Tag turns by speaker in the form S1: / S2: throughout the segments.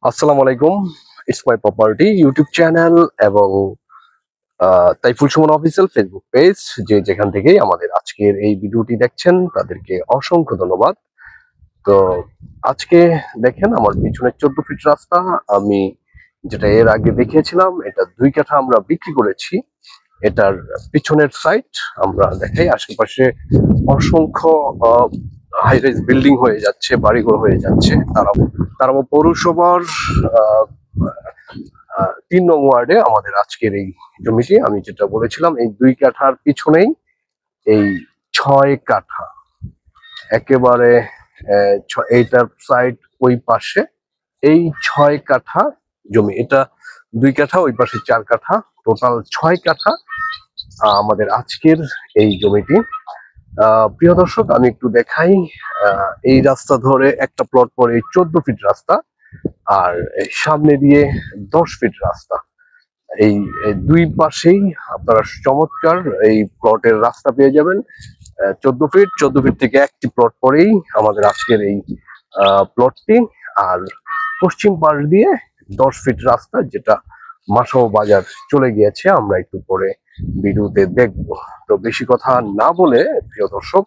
S1: আসসালামু আলাইকুম। It's my property YouTube channel এবং Taiful Suman official Facebook page যে যেখান থেকেই আমাদের আজকের এই ভিডিওটি দেখছেন তাদেরকে অসংখ্য ধন্যবাদ। তো আজকে দেখেন আমার পিছনে 14 ফিট রাস্তা, আমি যেটা এর আগে দেখিয়েছিলাম এটা 2 কাঠা আমরা বিক্রি করেছি। এটার পিছনের সাইড আমরা দেখাই, আশেপাশে অসংখ্য হাই রাইজ বিল্ডিং হয়ে যাচ্ছে, বাড়িঘর হয়ে যাচ্ছে। তারা পৌরসভার 3 নং ওয়ার্ডে আমাদের আজকের এই জমিটি, আমি যেটা বলেছিলাম এই 2 কাঠার পিছনেই এই 6 কাঠা একেবারে এইটার সাইড ওই পাশে এই 6 কাঠা জমি, এটা 2 কাঠা ওই পাশে 4 কাঠা, টোটাল 6 কাঠা আমাদের আজকের এই জমিটি। প্রিয় দর্শক, আমি একটু দেখাই। এই রাস্তা ধরে একটা প্লট পরে 14 ফিট রাস্তা, আর সামনে দিয়ে 10 ফিট রাস্তা। এই দুই পাশেই আপনারা চমৎকার এই প্লটের রাস্তা পেয়ে যাবেন। 14 ফিট থেকে একটি প্লট পরেই আমাদের আজকের এই প্লটটি, আর পশ্চিম পাশ দিয়ে 10 ফিট রাস্তা, যেটা মাসাও বাজার চলে গিয়েছে, আমরা একটু পরে ভিডিওতে দেখব। তো বেশি কথা না বলে প্রিয় দর্শক,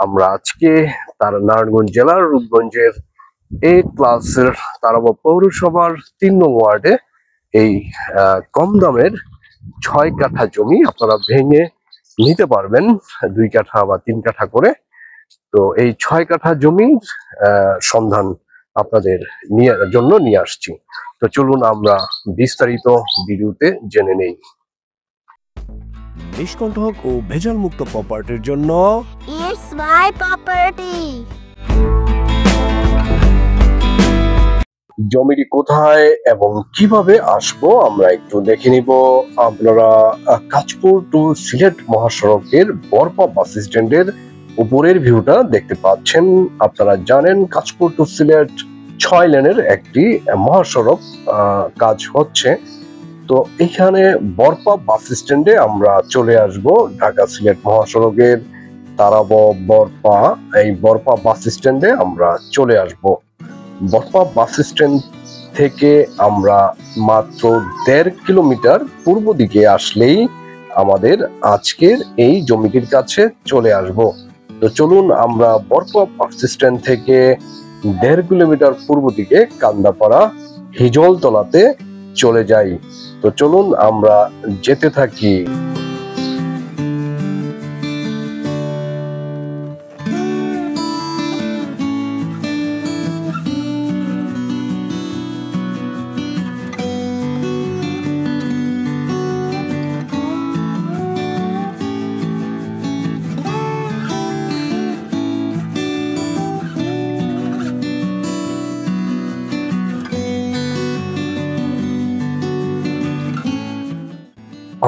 S1: আমরা আজকে নারায়ণগঞ্জ জেলার রূপগঞ্জের ক্লাসের তারাবা পৌরসভার 3 নং ওয়ার্ডে এই কম দামের 6 কাঠা জমি আপনারা ভেঙে নিতে পারবেন 2 কাঠা বা 3 কাঠা করে। তো এই 6 কাঠা জমির সন্ধান আপনাদের জন্য নিয়ে আসছি। তো চলুন আমরা বিস্তারিত ভিডিওতে জেনে নেই।
S2: নিষ্কণ্টক ও ভেজাল মুক্ত প্রপার্টির জন্য
S3: ইটস মাই প্রপার্টি।
S1: জমিটি কোথায় এবং কিভাবে আসবো আমরা একটু দেখে নিব। আপনারা কাঁচপুর টু সিলেট মহাসড়কের বরপা বাস স্ট্যান্ডের উপরের ভিউটা দেখতে পাচ্ছেন। আপনারা জানেন কাঁচপুর টু সিলেট 6 লেনের একটি মহাসড়ক কাজ হচ্ছে। তো এখানে বরপা বাস স্ট্যান্ডে আমরা চলে আসব। ঢাকা সিলেট মহাসড়কের তারাব বরপা, এই বরপা বাস স্ট্যান্ডে আমরা চলে আসব। বরপা বাস স্ট্যান্ড থেকে আমরা মাত্র 1.5 কিলোমিটার পূর্ব দিকে আসলেই আমাদের আজকের এই জমিটির কাছে চলে আসব। তো চলুন আমরা বরপা বাস স্ট্যান্ড থেকে 1.5 কিলোমিটার পূর্ব দিকে কান্দাপাড়া হিজলতলাতে চলে যাই। তো চলুন আমরা যেতে থাকি।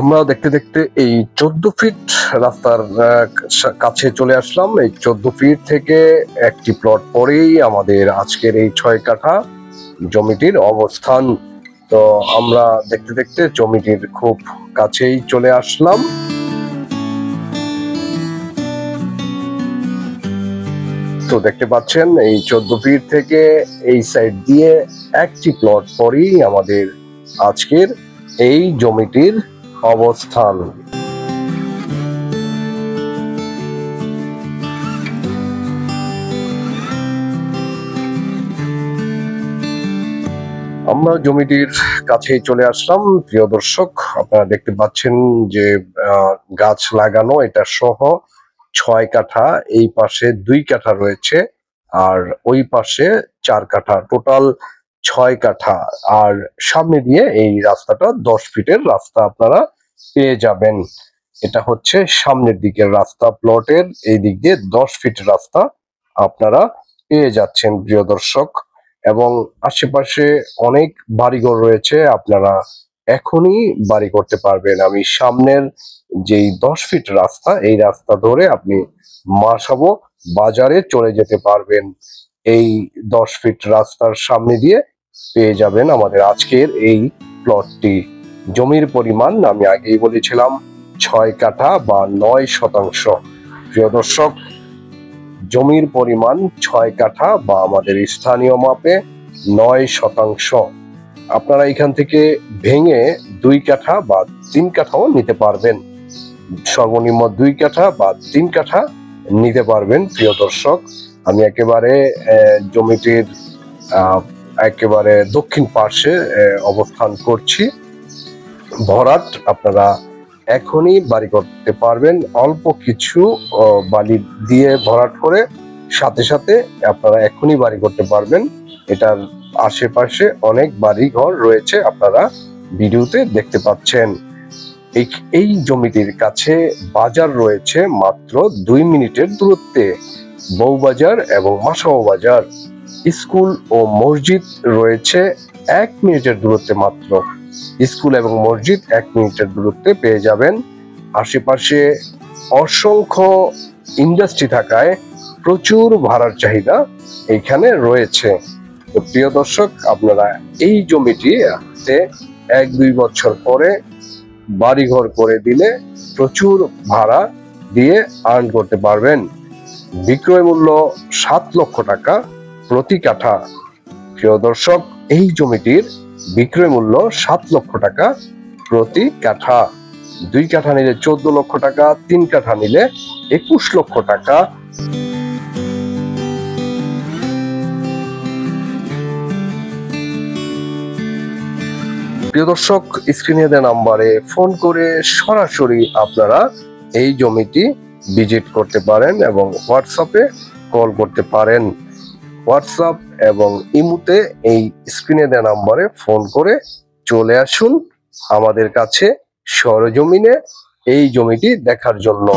S1: আমরা দেখতে দেখতে এই 14 ফিট রাস্তার কাছে চলে আসলাম। এই 14 ফিট থেকে একটি প্লট পরেই আমাদের আজকের এই 6 কাঠা জমিটির অবস্থান। তো আমরা দেখতে দেখতে জমিটির খুব কাছেই চলে আসলাম। তো দেখতে পাচ্ছেন এই 14 ফিট থেকে এই সাইড দিয়ে একটি প্লট পরেই আমাদের আজকের এই জমিটির অবস্থান। আমরা জমিটির কাছে চলে আসলাম। প্রিয় দর্শক, আপনারা দেখতে পাচ্ছেন যে গাছ লাগানো, এটা সহ 6 কাঠা, এই পাশে 2 কাঠা রয়েছে, আর ওই পাশে 4 কাঠা, টোটাল 6 কাঠা। আর সামনে দিয়ে এই রাস্তাটা 10 ফিটের রাস্তা আপনারা পেয়ে যাবেন। এটা হচ্ছে সামনের দিকের রাস্তা প্লটের, এই দিক দিয়ে 10 ফিট রাস্তা আপনারা পেয়ে যাচ্ছেন প্রিয় দর্শক। এবং আশেপাশে অনেক বাড়িঘর রয়েছে, আপনারা এখনই বাড়ি করতে পারবেন। আমি সামনের যেই 10 ফিট রাস্তা, এই রাস্তা ধরে আপনি মাসাবো বাজারে চলে যেতে পারবেন। এই 10 ফিট রাস্তার সামনে দিয়ে পেয়ে যাবেন আমাদের আজকের এই প্লটটি। জমির পরিমাণ আমি আগেই বলেছিলাম 6 কাঠা বা 9 শতাংশ। প্রিয় দর্শক, জমির পরিমাণ 6 কাঠা বা আমাদের স্থানীয় মাপে 9%। আপনারা এখান থেকে ভেঙে 2 কাঠা বা 3 কাঠাও নিতে পারবেন। সর্বনিম্ন 2 কাঠা বা 3 কাঠা নিতে পারবেন প্রিয় দর্শক। আমি একেবারে জমিটির একেবারে দক্ষিণ পার্শ্বে অবস্থান করছি। ভরাট আপনারা এখনই বাড়ি করতে পারবেন, অল্প কিছু বালি দিয়ে ভরাট করে সাথে সাথে আপনারা এখনই বাড়ি করতে পারবেন। এটার আশেপাশে অনেক বাড়ি ঘর রয়েছে, আপনারা ভিডিওতে দেখতে পাচ্ছেন। এই জমিটির কাছে বাজার রয়েছে মাত্র 2 মিনিটের দূরত্বে, বউবাজার এবং মাসাও বাজার। স্কুল ও মসজিদ রয়েছে 1 মিনিটের দূরত্বে মাত্র। স্কুল এবং মসজিদ 1 মিনিটের দূরত্বে পেয়ে যাবেন। আশেপাশে অসংখ্য ইন্ডাস্ট্রি থাকায় প্রচুর ভাড়ার চাহিদা এইখানে রয়েছে। তো প্রিয় দর্শক, আপনারা এই জমিটিতে 1-2 বছর পরে বাড়িঘর করে দিলে প্রচুর ভাড়া দিয়ে আর্ন করতে পারবেন। বিক্রয় মূল্য 7 লক্ষ টাকা প্রতি কাঠা। প্রিয় দর্শক, এই জমিটির বিক্রয় মূল্য 7 লক্ষ টাকা প্রতি কাঠা। 2 কাঠা নিলে 14 লক্ষ টাকা, 3 কাঠা নিলে 21 লক্ষ টাকা। প্রিয় দর্শক, স্ক্রিনে দেওয়া নাম্বারে ফোন করে সরাসরি আপনারা এই জমিটি ভিজিট করতে পারেন এবং হোয়াটসঅ্যাপে কল করতে পারেন। হোয়াটসঅ্যাপ এবং ইমুতে এই স্ক্রিনে দেওয়া নাম্বারে ফোন করে চলে আসুন আমাদের কাছে সরজমিনে এই জমিটি দেখার জন্য।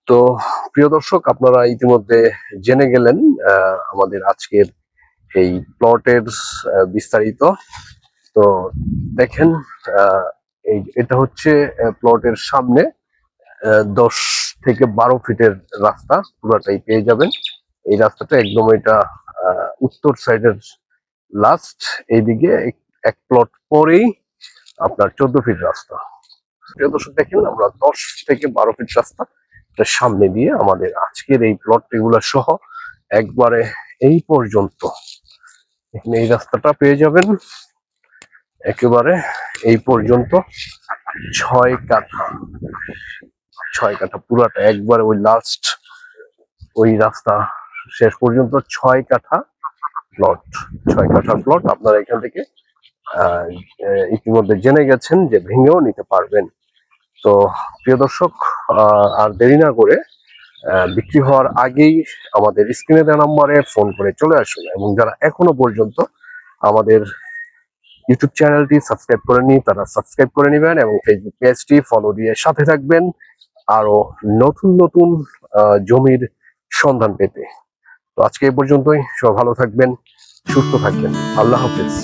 S1: তো প্রিয় দর্শক, আপনারা ইতিমধ্যে জেনে গেলেন আমাদের আজকের এই প্লটের বিস্তারিত। তো দেখেন, এটা হচ্ছে প্লটের সামনে 10 থেকে 12 ফিটের রাস্তা পুরোটাই পেয়ে যাবেন। এই রাস্তাটা একদম এটা উত্তর সাইডের লাস্ট, এইদিকে এক প্লট পরেই আপনার 14 ফিট রাস্তা। প্রিয় দর্শক, দেখেন আমরা 10 থেকে 12 ফিট রাস্তা সামনে দিয়ে আমাদের আজকের এই প্লট এগুলা সহ একবারে এই পর্যন্ত এখানে এই রাস্তাটা পেয়ে যাবেন। একেবারে এই পর্যন্ত 6 কাঠা পুরাটা একবারে ওই লাস্ট ওই রাস্তা শেষ পর্যন্ত 6 কাঠা প্লট। 6 কাঠা প্লট আপনারা এখান থেকে ইতিমধ্যে জেনে গেছেন যে ভেঙেও নিতে পারবেন। তো প্রিয় দর্শক, আর দেরি না করে বিক্রি হওয়ার আগেই আমাদের স্ক্রিনে দেওয়া নম্বরে ফোন করে চলে আসুন এবং যারা এখনো পর্যন্ত আমাদের ইউটিউব চ্যানেলটি সাবস্ক্রাইব করেননি তারা সাবস্ক্রাইব করে নেবেন এবং ফেসবুক পেজটি ফলো দিয়ে সাথে থাকবেন আরো নতুন নতুন জমির সন্ধান পেতে। তো আজকে এই পর্যন্তই, সবাই ভালো থাকবেন, সুস্থ থাকবেন। আল্লাহ হাফেজ।